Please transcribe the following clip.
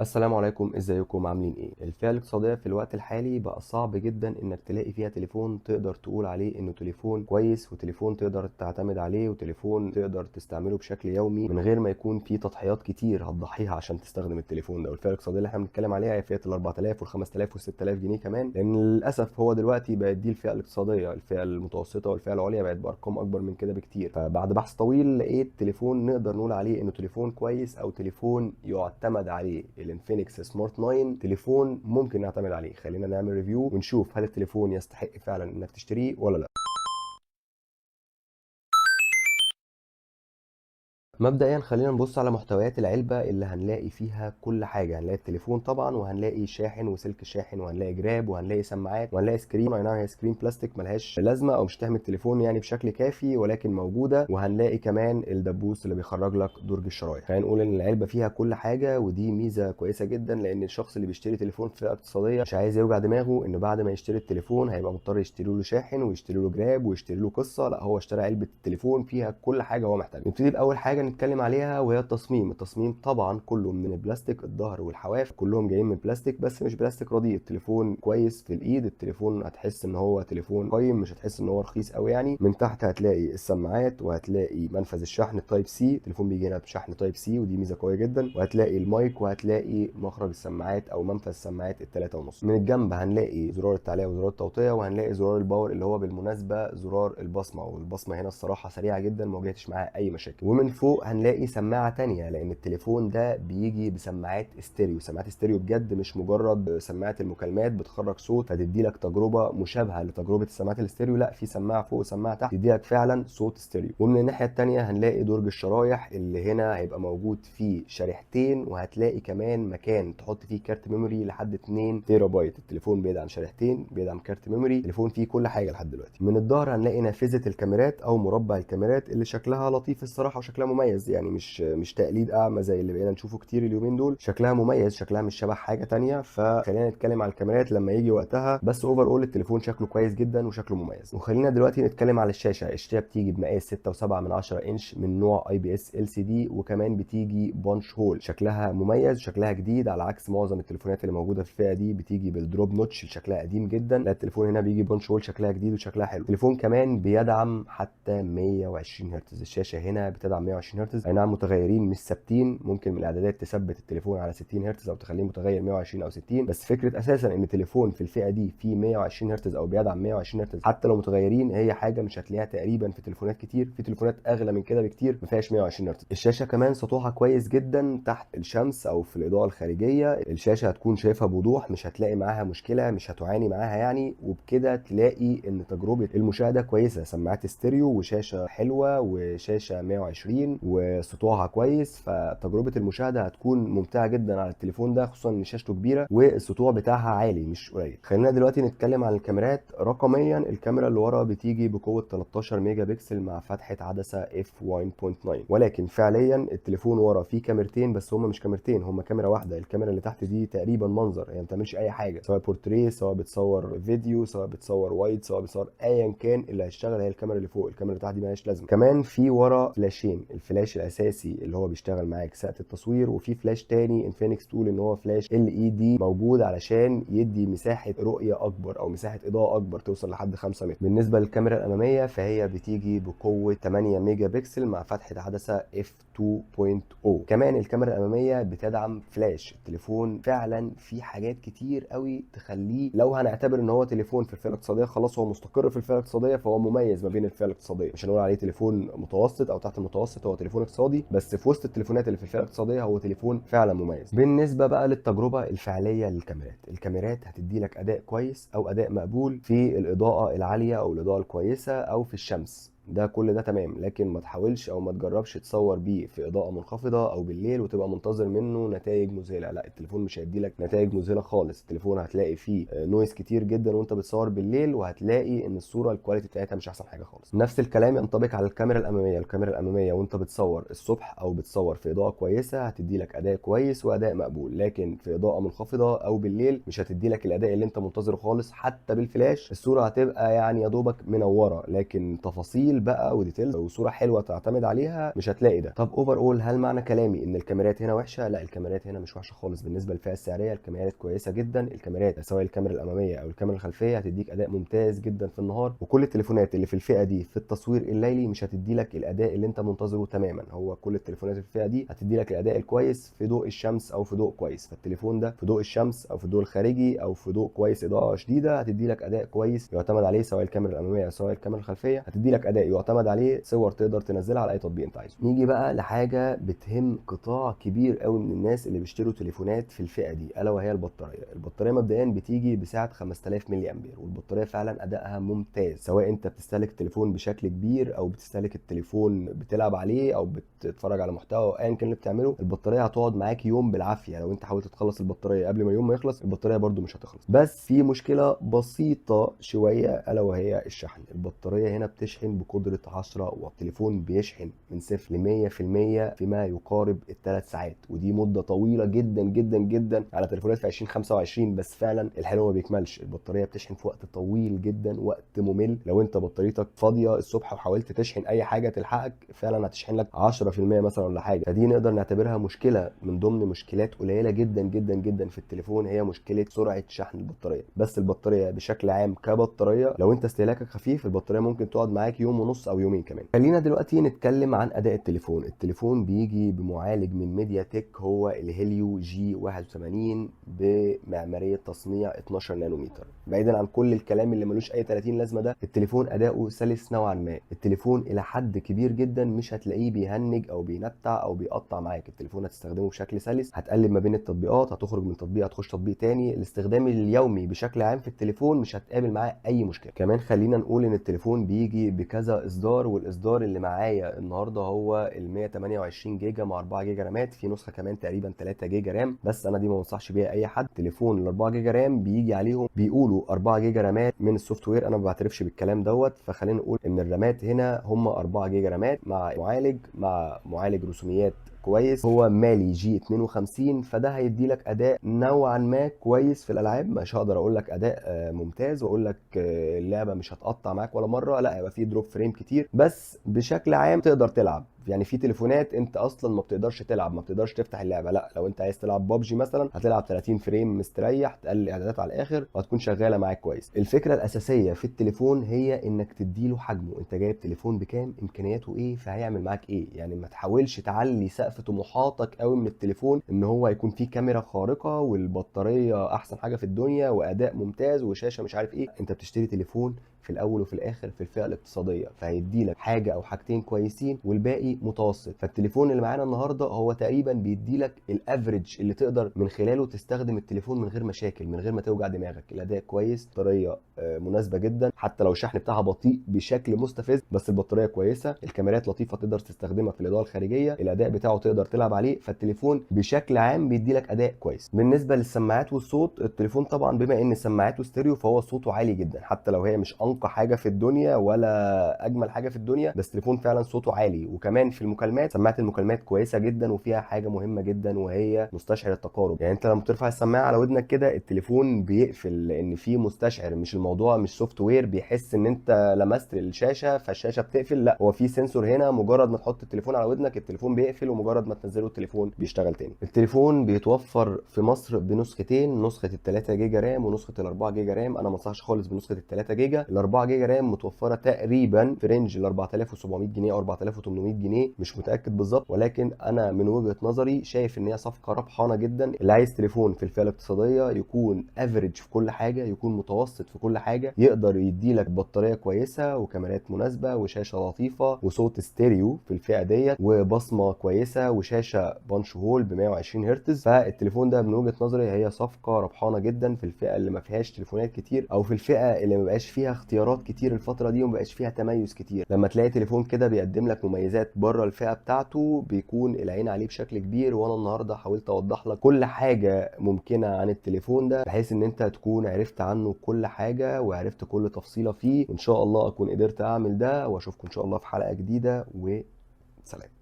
السلام عليكم، ازيكم عاملين ايه؟ الفئة الاقتصادية في الوقت الحالي بقى صعب جدا انك تلاقي فيها تليفون تقدر تقول عليه انه تليفون كويس وتليفون تقدر تعتمد عليه وتليفون تقدر تستعمله بشكل يومي من غير ما يكون فيه تضحيات كتير هتضحيها عشان تستخدم التليفون ده. والفئة الاقتصادية اللي احنا بنتكلم عليها هي فئة ال 4000 وال 5000 وال 6000 جنيه كمان، لان للاسف هو دلوقتي بقت دي الفئة الاقتصادية. الفئة المتوسطة والفئة العليا بقت بارقام اكبر من كده بكتير. فبعد بحث طويل لقيت تليفون نقدر نقول عليه انه تليفون كويس او تليفون يعتمد عليه، الانفينكس سمارت 9. تليفون ممكن نعتمد عليه. خلينا نعمل ريفيو ونشوف هل التليفون يستحق فعلا انك تشتريه ولا لا. مبدئيا خلينا نبص على محتويات العلبة اللي هنلاقي فيها كل حاجة. هنلاقي التليفون طبعا، وهنلاقي شاحن وسلك شاحن، وهنلاقي جراب، وهنلاقي سماعات، وهنلاقي سكرين. اي نعم هي سكرين بلاستيك ملهاش لازمة او مش تحمي التليفون يعني بشكل كافي، ولكن موجودة. وهنلاقي كمان الدبوس اللي بيخرج لك درج الشرايح. خلينا نقول ان العلبة فيها كل حاجة، ودي ميزة كويسة جدا، لان الشخص اللي بيشتري تليفون في فئة اقتصادية مش عايز يوجع دماغه انه بعد ما يشتري التليفون هيبقى مضطر يشتري له شاحن ويشتري له جراب ويشتري له قصة. لا، هو اشترى علبة التليفون فيها كل حاجة هو محتاجها. نبتدي بأول حاجة نتكلم عليها وهي التصميم طبعا كله من البلاستيك. الظهر والحواف كلهم جايين من بلاستيك، بس مش بلاستيك رديء. التليفون كويس في الايد، التليفون هتحس ان هو تليفون قيم، مش هتحس ان هو رخيص قوي يعني. من تحت هتلاقي السماعات، وهتلاقي منفذ الشحن التايب سي. التليفون بيجي هنا بشحن تايب سي ودي ميزه قويه جدا. وهتلاقي المايك، وهتلاقي مخرج السماعات او منفذ السماعات التلاتة ونص. من الجنب هنلاقي زرار التعليق وزرار التوطيه، وهنلاقي زرار الباور اللي هو بالمناسبه زرار البصمه. والبصمه هنا الصراحه سريعه جدا، ما واجهتش معاها اي مشاكل. ومن فوق هنلاقي سماعه تانية، لان التليفون ده بيجي بسماعات استيريو. سماعات استيريو بجد، مش مجرد سماعه المكالمات بتخرج صوت فتدي لك تجربه مشابهه لتجربه السماعات الاستيريو. لا، في سماعه فوق وسماعه تحت تدي لك فعلا صوت استيريو. ومن الناحيه التانية هنلاقي درج الشرايح اللي هنا هيبقى موجود فيه شريحتين، وهتلاقي كمان مكان تحط فيه كارت ميموري لحد 2 تيرا بايت. التليفون بيدعم شريحتين، بيدعم كارت ميموري. التليفون فيه كل حاجه لحد دلوقتي. من الظهر هنلاقي نافذه الكاميرات او مربع الكاميرات اللي شكلها لطيف الصراحه وشكلها مميز، يعني مش تقليد اعمى زي اللي بقينا نشوفه كتير اليومين دول. شكلها مميز، شكلها مش شبه حاجه تانية. فخلينا نتكلم على الكاميرات لما يجي وقتها، بس اوفر اول التليفون شكله كويس جدا وشكله مميز. وخلينا دلوقتي نتكلم على الشاشه. الشاشه بتيجي بمقاس 6.7 انش من نوع اي بي اس ال سي دي، وكمان بتيجي بانش هول. شكلها مميز، شكلها جديد، على عكس معظم التليفونات اللي موجوده في الفئه دي بتيجي بالدروب نوتش شكلها قديم جدا. لا، التليفون هنا بيجي بانش هول شكلها جديد وشكلها حلو. التليفون كمان بيدعم حتى 120 هرتز. الشاشه هنا بتدعم 120 هرتز. اي نعم متغيرين مش ثابتين، ممكن من الاعدادات تثبت التليفون على 60 هرتز او تخليه متغير 120 او 60، بس فكره اساسا ان تليفون في الفئه دي فيه 120 هرتز او بيدعم 120 هرتز حتى لو متغيرين، هي حاجه مش هتلاقيها تقريبا في تليفونات كتير. في تليفونات اغلى من كده بكتير ما فيهاش 120 هرتز. الشاشه كمان سطوحها كويس جدا تحت الشمس او في الاضاءه الخارجيه. الشاشه هتكون شايفها بوضوح، مش هتلاقي معاها مشكله، مش هتعاني معاها يعني. وبكده تلاقي ان تجربه المشاهده كويسه. سماعات استيريو وشاشه حلوه وشاشه 120 وسطوعها كويس، فتجربه المشاهده هتكون ممتعه جدا على التليفون ده، خصوصا ان شاشته كبيره والسطوع بتاعها عالي مش قليل. خلينا دلوقتي نتكلم عن الكاميرات. رقميا الكاميرا اللي ورا بتيجي بقوه 13 ميجا بكسل مع فتحه عدسه اف 1.9، ولكن فعليا التليفون ورا فيه كاميرتين، بس هما مش كاميرتين، هما كاميرا واحده. الكاميرا اللي تحت دي تقريبا منظر، يعني ما بتعملش اي حاجه، سواء بورتريه، سواء بتصور فيديو، سواء بتصور وايد، سواء بتصور ايا كان. اللي هيشتغل هي الكاميرا اللي فوق. الكاميرا اللي تحت دي مالهاش لازمه. كمان في ورا فلاشين، الفلاش الاساسي اللي هو بيشتغل معاك ساعه التصوير، وفي فلاش تاني انفينكس تقول ان هو فلاش ال اي دي موجود علشان يدي مساحه رؤيه اكبر او مساحه اضاءه اكبر توصل لحد 5 متر. بالنسبه للكاميرا الاماميه فهي بتيجي بقوه 8 ميجا بكسل مع فتحه عدسه اف 2.0. كمان الكاميرا الاماميه بتدعم فلاش. التليفون فعلا في حاجات كتير قوي تخليه، لو هنعتبر ان هو تليفون في الفئه الاقتصاديه خلاص هو مستقر في الفئه الاقتصاديه، فهو مميز ما بين الفئه الاقتصاديه. مش هنقول عليه تليفون متوسط او تحت المتوسط، هو تليفون اقتصادي، بس في وسط التليفونات اللي في الفئه الاقتصاديه هو تليفون فعلا مميز. بالنسبه بقى للتجربه الفعليه للكاميرات، الكاميرات هتدي لك اداء كويس او اداء مقبول في الاضاءه العاليه او الاضاءه الكويسه او في الشمس. ده كل ده تمام، لكن ما تحاولش او ما تجربش تصور بيه في اضاءه منخفضه او بالليل وتبقى منتظر منه نتائج مذهله. لا، التليفون مش هيدي لك نتائج مذهله خالص. التليفون هتلاقي فيه نويز كتير جدا وانت بتصور بالليل، وهتلاقي ان الصوره الكواليتي بتاعتها مش احسن حاجه خالص. نفس الكلام ينطبق على الكاميرا الاماميه. الكاميرا الاماميه وانت بتصور الصبح او بتصور في اضاءه كويسه هتدي لك اداء كويس واداء مقبول، لكن في اضاءه منخفضه او بالليل مش هتدي لك الاداء اللي انت منتظره خالص. حتى بالفلاش الصوره هتبقى يعني يا دوبك منوره، لكن تفاصيل تفاصيل بقى وديتيلز وصوره حلوه تعتمد عليها مش هتلاقي ده. طب اوفر اول، هل معنى كلامي ان الكاميرات هنا وحشه؟ لا، الكاميرات هنا مش وحشه خالص. بالنسبه للفئه السعريه الكاميرات كويسه جدا. الكاميرات سواء الكاميرا الاماميه او الكاميرا الخلفيه هتديك اداء ممتاز جدا في النهار، وكل التليفونات اللي في الفئه دي في التصوير الليلي مش هتدي لك الاداء اللي انت منتظره تماما. هو كل التليفونات في الفئه دي هتدي لك الاداء الكويس في ضوء الشمس او في ضوء كويس. فالتليفون ده في ضوء الشمس او في الضوء الخارجي او في ضوء كويس اضاءه شديده هتدي لك اداء كويس يعتمد عليه، سواء الكاميرا الاماميه او سواء الكاميرا الخلفيه هتدي لك اداء يعتمد عليه، صور تقدر تنزلها على اي تطبيق انت عايزه. نيجي بقى لحاجه بتهم قطاع كبير قوي من الناس اللي بيشتروا تليفونات في الفئه دي، الا وهي البطاريه. البطاريه مبدئيا بتيجي بسعه 5000 ملي امبير، والبطاريه فعلا ادائها ممتاز، سواء انت بتستهلك التليفون بشكل كبير او بتستهلك التليفون بتلعب عليه او بتتفرج على محتوى ايا كان اللي بتعمله. البطاريه هتقعد معاك يوم بالعافيه. لو انت حاولت تخلص البطاريه قبل ما اليوم ما يخلص البطاريه برده مش هتخلص. بس في مشكله بسيطه شويه الا وهي الشحن. البطاريه هنا بتشحن بقدره 10 واط. التليفون بيشحن من 0 ل 100% فيما يقارب الثلاث ساعات، ودي مده طويله جدا جدا جدا على تليفونات في 2025. بس فعلا الحلو ما بيكملش، البطاريه بتشحن في وقت طويل جدا، وقت ممل. لو انت بطاريتك فاضيه الصبح وحاولت تشحن اي حاجه تلحقك فعلا هتشحن لك 10% مثلا ولا حاجه. فدي نقدر نعتبرها مشكله من ضمن مشكلات قليله جدا جدا جدا في التليفون، هي مشكله سرعه شحن البطاريه. بس البطاريه بشكل عام كبطاريه لو انت استهلاكك خفيف البطاريه ممكن تقعد معاك يوم ونص او يومين كمان. خلينا دلوقتي نتكلم عن اداء التليفون. التليفون بيجي بمعالج من ميديا تك هو الهيليو جي 81 بمعماريه تصنيع 12 نانومتر. بعيدا عن كل الكلام اللي ملوش اي 30 لازمه ده، التليفون اداؤه سلس نوعا ما. التليفون الى حد كبير جدا مش هتلاقيه بيهنج او بينتع او بيقطع معاك. التليفون هتستخدمه بشكل سلس، هتقلب ما بين التطبيقات، هتخرج من تطبيق هتخش تطبيق تاني. الاستخدام اليومي بشكل عام في التليفون مش هتقابل معاه اي مشكله. كمان خلينا نقول ان التليفون بيجي بكذا اصدار، والاصدار اللي معايا النهارده هو ال 128 جيجا مع 4 جيجا رامات. في نسخه كمان تقريبا 3 جيجا رام، بس انا دي ما بنصحش بيها اي حد. تليفون ال 4 جيجا رام بيجي عليهم بيقولوا 4 جيجا رامات من السوفت وير، انا ما بعترفش بالكلام دوت. فخلينا نقول ان الرامات هنا هم 4 جيجا رامات مع معالج رسوميات كويس هو مالي جي 52. فده هيدي لك اداء نوعا ما كويس في الالعاب. مش هقدر اقول لك اداء ممتاز واقول لك اللعبه مش هتقطع معاك ولا مره، لا هيبقى فيه دروب فريم كتير، بس بشكل عام تقدر تلعب. يعني في تليفونات انت اصلا ما بتقدرش تلعب، ما بتقدرش تفتح اللعبه. لا، لو انت عايز تلعب بابجي مثلا هتلعب 30 فريم مستريح، تقلل الاعدادات على الاخر وهتكون شغاله معاك كويس. الفكره الاساسيه في التليفون هي انك تديله حجمه. انت جايب تليفون بكام، امكانياته ايه، فهيعمل معاك ايه. يعني ما تحاولش تعلي سقف طموحاتك قوي من التليفون ان هو يكون فيه كاميرا خارقه والبطاريه احسن حاجه في الدنيا واداء ممتاز وشاشه مش عارف ايه. انت بتشتري تليفون في الاول وفي الاخر في الفئه الاقتصاديه، فهيدي لك حاجه او حاجتين كويسين والباقي متوسط. فالتليفون اللي معانا النهارده هو تقريبا بيدي لك الافريج اللي تقدر من خلاله تستخدم التليفون من غير مشاكل، من غير ما توجع دماغك. الاداء كويس، بطاريه مناسبه جدا، حتى لو الشحن بتاعها بطيء بشكل مستفز بس البطاريه كويسه. الكاميرات لطيفه تقدر تستخدمها في الاضاءه الخارجيه، الاداء بتاعه تقدر تلعب عليه. فالتليفون بشكل عام بيدي لك اداء كويس. بالنسبه للسماعات والصوت، التليفون طبعا بما ان سماعاته ستيريو فهو صوته عالي جدا، حتى لو هي مش انقى حاجه في الدنيا ولا اجمل حاجه في الدنيا، بس تليفون فعلا صوته عالي. وكمان في المكالمات سماعه المكالمات كويسه جدا، وفيها حاجه مهمه جدا وهي مستشعر التقارب. يعني انت لما ترفع السماعه على ودنك كده التليفون بيقفل، لان في مستشعر. مش الموضوع مش سوفت وير بيحس ان انت لمست الشاشه فالشاشه بتقفل، لا هو في سنسور هنا مجرد ما تحط التليفون على ودنك التليفون بيقفل، ومجرد ما تنزله التليفون بيشتغل تاني. التليفون بيتوفر في مصر بنسختين، نسخه ال 3 جيجا رام ونسخه ال 4 جيجا رام. انا ما انصحش خالص بنسخه ال 3 جيجا. ال 4 جيجا رام متوفره تقريبا في رينج ال 4700 جنيه او 4800 جنيه، مش متاكد بالظبط، ولكن انا من وجهه نظري شايف ان هي صفقه ربحانه جدا. اللي عايز تليفون في الفئه الاقتصاديه يكون افريج في كل حاجه، يكون متوسط في كل حاجه، يقدر يدي لك بطاريه كويسه وكاميرات مناسبه وشاشه لطيفه وصوت ستيريو في الفئه ديت وبصمه كويسه وشاشه بانش هول ب 120 هرتز. فالتليفون ده من وجهه نظري هي صفقه ربحانه جدا في الفئه اللي ما فيهاش تليفونات كتير، او في الفئه اللي ما بقاش فيها اختيارات كتير الفتره دي وما بقاش فيها تميز كتير. لما تلاقي تليفون كده بيقدم لك مميزات بره الفئه بتاعته بيكون العين عليه بشكل كبير. وانا النهارده حاولت اوضح لك كل حاجه ممكنه عن التليفون ده بحيث ان انت تكون عرفت عنه كل حاجه وعرفت كل تفصيله فيه، وان شاء الله اكون قدرت اعمل ده. واشوفكم ان شاء الله في حلقه جديده، وسلام.